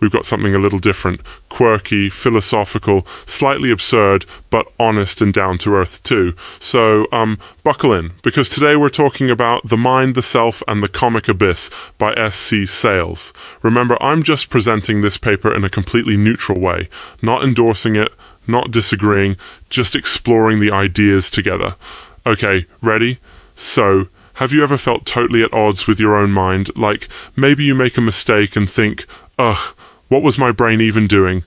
we've got something a little different, quirky, philosophical, slightly absurd, but honest and down-to-earth too. So buckle in, because today we're talking about The Mind, the Self, and the Comic Abyss by S.C. Sayles. Remember, I'm just presenting this paper in a completely neutral way, not endorsing it, not disagreeing, just exploring the ideas together. Okay, ready? So, have you ever felt totally at odds with your own mind? Like, maybe you make a mistake and think, ugh, what was my brain even doing?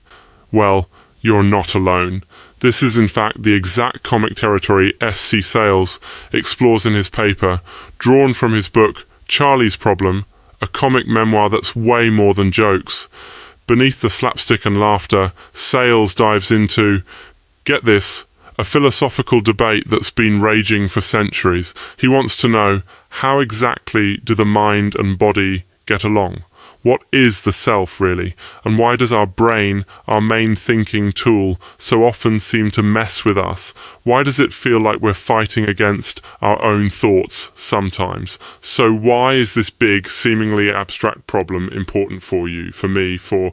Well, you're not alone. This is in fact the exact comic territory S.C. Sayles explores in his paper, drawn from his book Charlie's Problem, a comic memoir that's way more than jokes. Beneath the slapstick and laughter, Sayles dives into, get this, a philosophical debate that's been raging for centuries. He wants to know, how exactly do the mind and body get along? What is the self, really? And why does our brain, our main thinking tool, so often seem to mess with us? Why does it feel like we're fighting against our own thoughts sometimes? So why is this big, seemingly abstract problem important for you, for me, for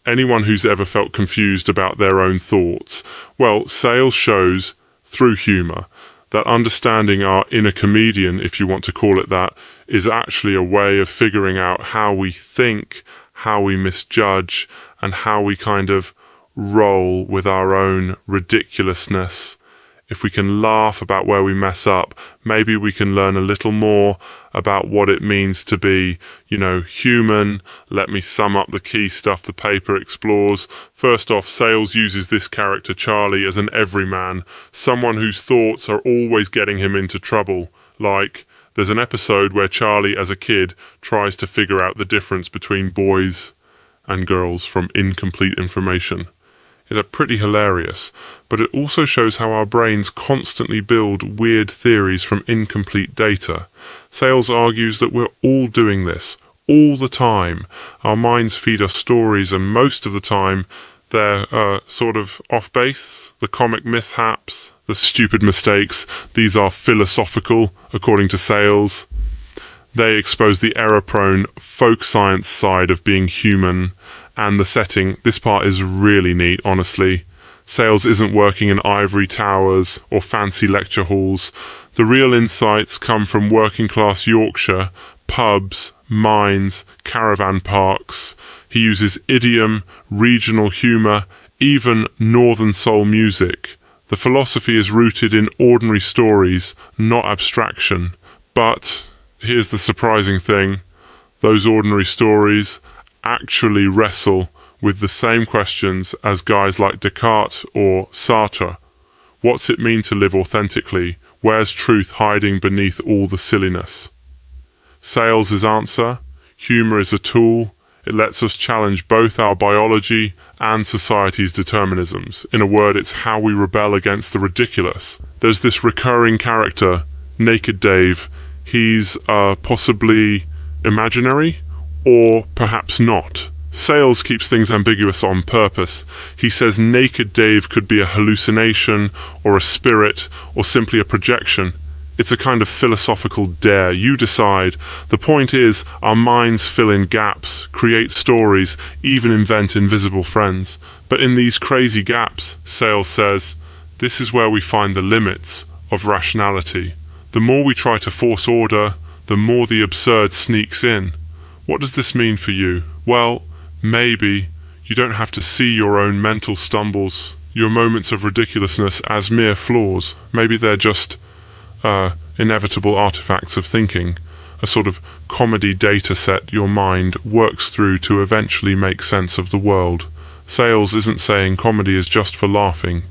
anyone who's ever felt confused about their own thoughts? Well, Sayles shows, through humour, that understanding our inner comedian, if you want to call it that, is actually a way of figuring out how we think, how we misjudge, and how we kind of roll with our own ridiculousness. If we can laugh about where we mess up, maybe we can learn a little more about what it means to be, human. Let me sum up the key stuff the paper explores. First off, Sayles uses this character Charlie as an everyman, someone whose thoughts are always getting him into trouble. Like, there's an episode where Charlie, as a kid, tries to figure out the difference between boys and girls from incomplete information. It's pretty hilarious, but it also shows how our brains constantly build weird theories from incomplete data. Sayles argues that we're all doing this, all the time. Our minds feed us stories, and most of the time they're sort of off base. The comic mishaps, the stupid mistakes, these are philosophical, according to Sayles. They expose the error-prone folk science side of being human. And the setting, this part is really neat, honestly. Sayles isn't working in ivory towers or fancy lecture halls. The real insights come from working-class Yorkshire, pubs, mines, caravan parks. He uses idiom, regional humour, even northern soul music. The philosophy is rooted in ordinary stories, not abstraction. But here's the surprising thing. Those ordinary stories actually wrestle with the same questions as guys like Descartes or Sartre. What's it mean to live authentically? Where's truth hiding beneath all the silliness? Sayles' answer: humour is a tool. It lets us challenge both our biology and society's determinisms. In a word, it's how we rebel against the ridiculous. There's this recurring character, Naked Dave. He's possibly imaginary, or perhaps not. Sayles keeps things ambiguous on purpose. He says Naked Dave could be a hallucination, or a spirit, or simply a projection. It's a kind of philosophical dare. You decide. The point is, our minds fill in gaps, create stories, even invent invisible friends. But in these crazy gaps, Sayles says, this is where we find the limits of rationality. The more we try to force order, the more the absurd sneaks in. What does this mean for you? Well, maybe you don't have to see your own mental stumbles, your moments of ridiculousness as mere flaws. Maybe they're just inevitable artifacts of thinking, a sort of comedy data set your mind works through to eventually make sense of the world. Sayles isn't saying comedy is just for laughing.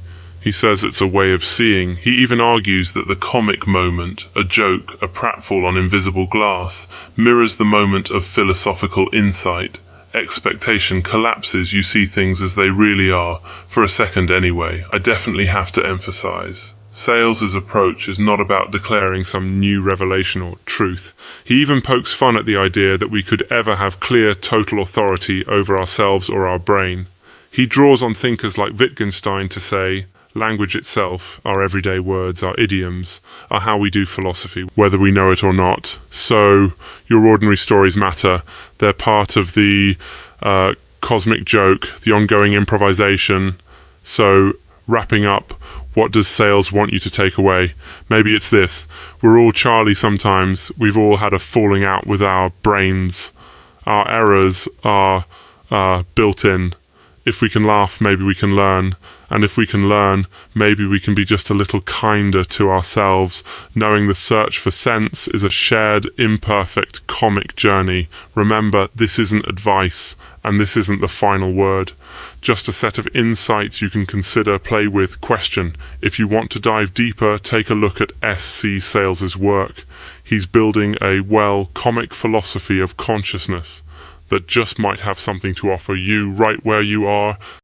He says it's a way of seeing. He even argues that the comic moment, a joke, a pratfall on invisible glass, mirrors the moment of philosophical insight. Expectation collapses, you see things as they really are, for a second anyway. I definitely have to emphasize. Sayles' approach is not about declaring some new revelation or truth. He even pokes fun at the idea that we could ever have clear total authority over ourselves or our brain. He draws on thinkers like Wittgenstein to say, Language itself, our everyday words, our idioms, are how we do philosophy, whether we know it or not. So your ordinary stories matter. They're part of the cosmic joke, the ongoing improvisation. So wrapping up, what does Sayles want you to take away? Maybe it's this. We're all Charlie sometimes. We've all had a falling out with our brains. Our errors are built in. If we can laugh, maybe we can learn. And if we can learn, maybe we can be just a little kinder to ourselves, knowing the search for sense is a shared, imperfect, comic journey. Remember, this isn't advice, and this isn't the final word. Just a set of insights you can consider, play with, question. If you want to dive deeper, take a look at S.C. Sayles' work. He's building a, comic philosophy of consciousness that just might have something to offer you right where you are.